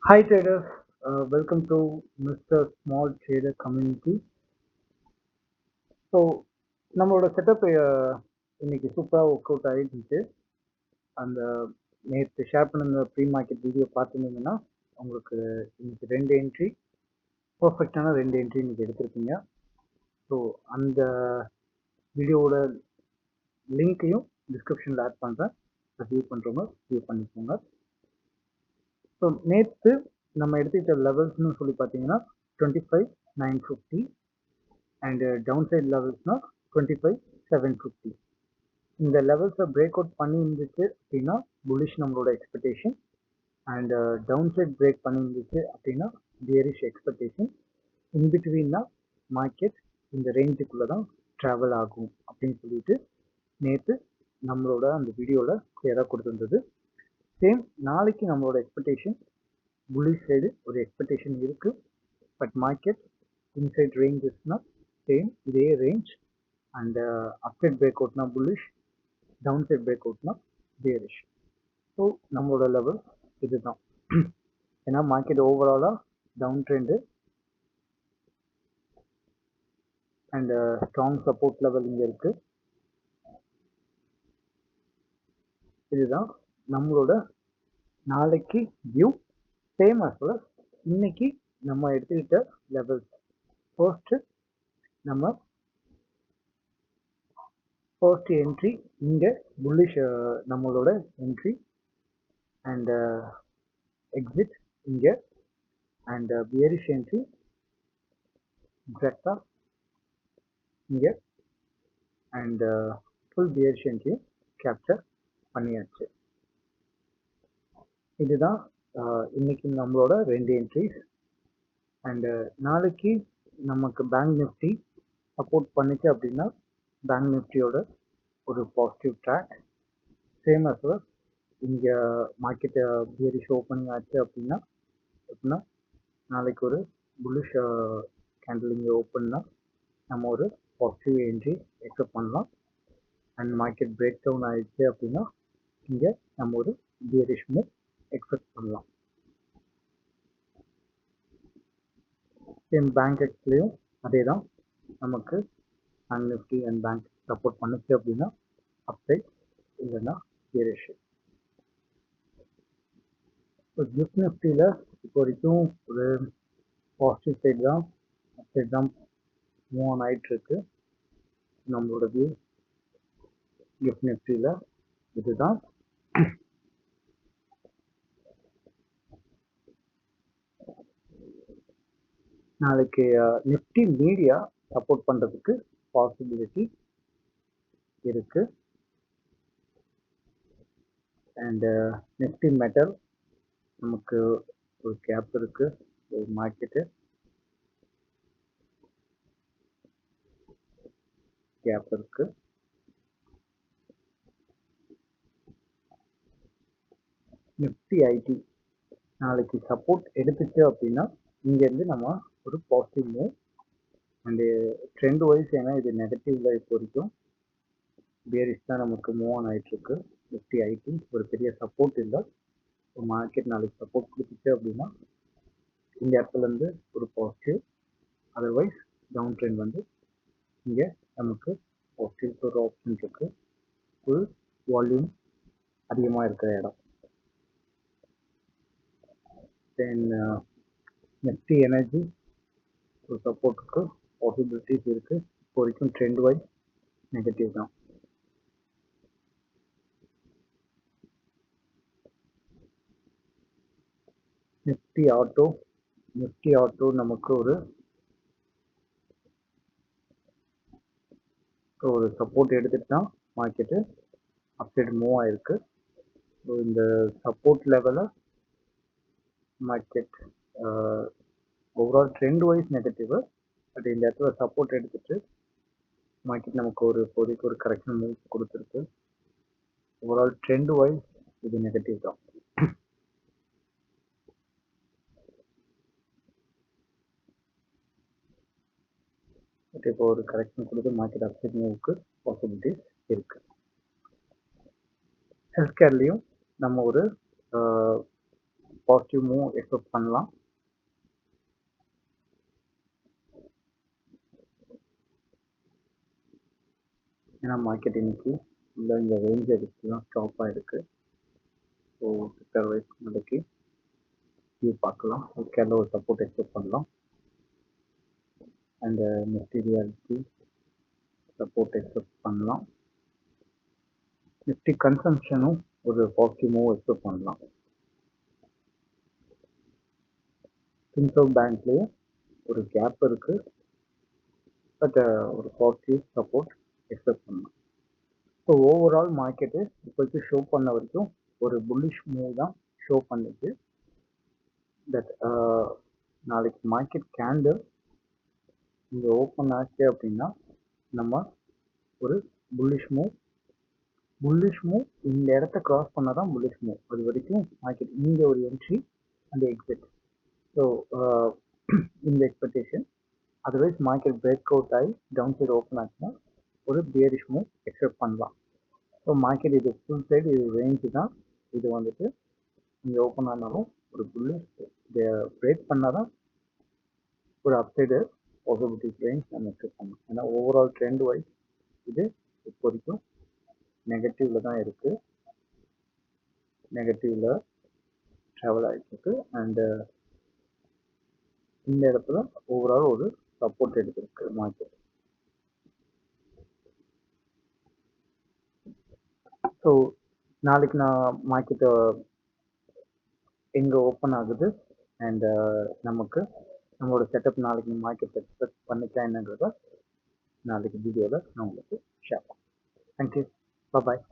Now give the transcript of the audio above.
Hi traders, welcome to Mr. Small Trader Community. So நம்மளோட setup இன்னைக்கு சூப்பராக work out ஆகிடுச்சு. அந்த நேற்று ஷேர் பண்ண ப்ரீ மார்க்கெட் வீடியோ பார்த்துருந்தீங்கன்னா உங்களுக்கு இன்னைக்கு 2 என்ட்ரி பர்ஃபெக்டான 2 என்ட்ரி இன்னைக்கு எடுத்திருக்கீங்க. ஸோ அந்த வீடியோவோட லிங்க்கையும் டிஸ்கிரிப்ஷனில் ஆட் பண்ணுறேன். வியூ பண்ணுறவங்க வியூ பண்ணிக்கோங்க. ஸோ நேற்று நம்ம எடுத்துக்கிட்ட லெவல்ஸ்னு சொல்லி பார்த்தீங்கன்னா 25,950 அண்ட் டவுன் சைட் லெவல்ஸ்னா 25,750. இந்த லெவல்ஸை பிரேக் அவுட் பண்ணி இருந்துச்சு அப்படின்னா புல்லிஷ் நம்மளோட expectation, and down side break பண்ணி இருந்துச்சு அப்படின்னா பியரிஷ் எக்ஸ்பெக்டேஷன். இன்பிட்வீன்னா மார்க்கெட் இந்த ரேஞ்சுக்குள்ளே தான் ட்ராவல் ஆகும் அப்படின்னு சொல்லிட்டு நேற்று நம்மளோட அந்த வீடியோவில் கிளியராக கொடுத்துருந்தது. சேம் நாளைக்கு நம்மளோட எக்ஸ்பெக்டேஷன் புல்லிஷ் சைடு ஒரு எக்ஸ்பெக்டேஷன் இருக்குது. பட் மார்க்கெட் இன்சைட் ரேஞ்சஸ்னா சேம் இதே ரேஞ்ச், அண்ட் அப்சைட் பிரேக் அவுட்னா புல்லிஷ், டவுன் சைட் பிரேக் அவுட்னா பியரிஷ். ஸோ நம்மளோட லெவல் இதுதான். ஏன்னா மார்க்கெட் ஓவராலாக down trend and strong support level இங்கே இருக்குது. இதுதான் நம்மளோட நாளைக்கு வியூ. சேம் அஸ் வெல் இன்னைக்கு நம்ம எடுத்துக்கிட்ட லெவல்ஸ். ஃபர்ஸ்ட் என்ட்ரி இங்கே புல்லிஷ் நம்மளோட என்ட்ரி, அண்ட் எக்ஸிட் இங்கே, அண்ட் பியரிஷ் என்ட்ரி எக்ஸாக்டாக இங்கே, அண்ட் ஃபுல் பியரிஷ் என்ட்ரியும் கேப்சர் பண்ணியாச்சு. இதுதான் இன்னைக்கு நம்மளோட 2 என்ட்ரிஸ். அண்டு நாளைக்கு நமக்கு பேங்க் நிஃப்டி சப்போர்ட் பண்ணிச்சு அப்படின்னா பேங்க் நிஃப்டியோட ஒரு positive track. Same as well இங்கே மார்க்கெட்டை பியரிஷ் ஓப்பனிங் ஆச்சு அப்படின்னா நாளைக்கு ஒரு புல்லிஷ் கேண்டில் இங்கே ஓப்பன்னா நம்ம ஒரு பாசிட்டிவ் என்ட்ரி எக்ஸெப்ட் பண்ணலாம். அண்ட் மார்க்கெட் பிரேக் டவுன் ஆயிடுச்சு அப்படின்னா இங்கே நம்ம ஒரு பியரிஷ் மூவ் எக்ஸ்பெக்ட் பண்ணலாம். சேம் பேங்க் எக்ஸ்லேயும் அதே தான். நமக்கு bank Nifty and bank support பண்ணுச்சு அப்படின்னா அப்சைட், இல்லைன்னா பியரிஷ். ஸோ கிஃப்ட் நிஃப்டியில் இப்போ வரைக்கும் ஒரு பாசிட்டிவ் சைட் தான், அப்சைட் தான் மூவ் ஆன் ஆகிட்டுருக்கு. நம்மளோட வியூ கிஃப்ட் நிஃப்டியில் இதுதான். நாளைக்கு நிஃப்டி மீடியா சப்போர்ட் பண்ணுறதுக்கு பாசிபிலிட்டி இருக்குது. அண்ட் நிஃப்டி மெட்டல் நமக்கு ஒரு கேப் இருக்குது. ஒரு மார்க்கெட்டு கேப் இருக்குது. நிஃப்டி ஐடி நாளைக்கு சப்போர்ட் எடுத்துச்சு அப்படின்னா இங்கேருந்து நம்ம ஒரு positive move. And trend wise ஏன்னா இது நெகட்டிவ்ல இப்போ வரைக்கும் பியரிஷ் தான் நமக்கு மூவ் ஆன் ஆகிட்டுருக்கு. நிஃப்டி ஐடி ஒரு பெரிய சப்போர்ட் இல்லை. மார்க்கெட் நாளைக்கு சப்போர்ட் கொடுத்துச்சு அப்படின்னா இந்த இடத்துலேருந்து ஒரு பாசிட்டிவ், அதர்வைஸ் டவுன் ட்ரெண்ட் வந்து இங்கே நமக்கு பாசிட்டிவ் ஒரு ஆப்ஷன் இருக்குது. ஃபுல் வால்யூம் அதிகமாக இருக்கிற இடம். தென் நிஃப்டி எனர்ஜி ஒரு சப்போர்ட்டுக்கு பாசிபிலிட்டிஸ் இருக்குது. இப்போ வரைக்கும் ட்ரெண்ட் வைஸ் நெகட்டிவ் தான். நிஃப்டி ஆட்டோ நமக்கு ஒரு சப்போர்ட் எடுத்துட்டு தான் மார்க்கெட்டு அப்சைட் மூவ் ஆயிருக்கு. ஸோ இந்த சப்போர்ட் லெவலை market overall trend wise negative, but இந்த இடத்துல சப்போர்ட் எடுத்துட்டு மார்க்கெட் நமக்கு ஒரு இப்போதைக்கு ஒரு கரெக்ஷன் மூவ் கொடுத்துருக்கு. ஓவரால் ட்ரெண்ட் வைஸ் இது நெகட்டிவ் தான். பட் இப்போ ஒரு கரெக்ஷன் கொடுத்து மார்க்கெட் அப்சைட் மூவுக்கு பாசிபிலிட்டிஸ் இருக்குது. ஹெல்த் கேர்லேயும் நம்ம ஒரு பாசிட்டிவ் மூவ் எக்ஸ்பெக்ட் பண்ணலாம். ஏன்னா மார்க்கெட் இன்னைக்கு இந்த ரேஞ்ச் அடிச்சுலாம் ஸ்டாப் ஆயிருக்கு. ஸோ செக்டர் வைஸ் நாளைக்கு வியூ பார்க்கலாம். ஓகேல ஒரு சப்போர்ட் எக்ஸ்பெக்ட் பண்ணலாம். And Nifty reality support expect பண்ணலாம். நிஃப்டி கன்சம்ஷனும் ஒரு பாசிட்டிவ் மூவ் எக்ஸ்பெக்ட் பண்ணலாம். ஃபின்சர்வ் பேங்க்லேயே ஒரு கேப் இருக்கு. பட் ஒரு பாசிட்டிவ் சப்போர்ட் எக்ஸ்பெக்ட் பண்ணலாம். ஸோ ஓவரால் மார்க்கெட்டு இப்போதைக்கு ஷோ பண்ண வரைக்கும் ஒரு புல்லிஷ் மூவ் தான் ஷோ பண்ணிச்சு. பட் நாளைக்கு மார்க்கெட் கேண்டில் இங்கே ஓப்பன் ஆச்சு அப்படின்னா நம்ம ஒரு புல்லிஷ் மூவ் இந்த இடத்த கிராஸ் பண்ணால் தான் புல்லிஷ் மூவ். அது வரைக்கும் மார்க்கெட் இங்கே ஒரு என்ட்ரி அண்ட் எக்ஸிட். ஸோ இந்த expectation. Otherwise market break out ஆகி டவுன் சைடு ஓப்பன் ஆச்சுன்னா ஒரு பியரிஷ் மூவ் எக்ஸ்பெக்ட் பண்ணலாம். ஸோ மார்க்கெட் இது ஃபுல் சைடு இது ரேஞ்சு தான். இது வந்துட்டு இங்கே ஓப்பன் ஆனாலும் ஒரு புல்லிஷ் இதை பிரேக் பண்ணால் தான் ஒரு அப்சைடு பாசிபிலிட்டிஸ் ரேஞ்ச் நம்ம எக்ஸ்பெக்ட் பண்ணலாம். ஏன்னா ஓவரால் ட்ரெண்ட் வைஸ் இது இப்போ வரைக்கும் நெகட்டிவ்ல தான் இருக்குது. நெகட்டிவ்ல ட்ராவல் ஆகிட்டு இருக்கு. அண்டு இந்த இடத்துல ஓவரால் ஒரு சப்போர்ட் எடுத்திருக்கு மார்க்கெட். ஸோ நாளைக்கு நான் மார்க்கெட்டை எங்கே ஓப்பன் ஆகுது அண்ட் நமக்கு நம்மளோட செட்டப் நாளைக்கு மார்க்கெட் எக்ஸ்பெக்ட் பண்ணிக்கலாம் என்னன்றத நாளைக்கு வீடியோவில் நான் உங்களுக்கு ஷேர் பண்ணுறேன். தேங்க்யூ. பாய்.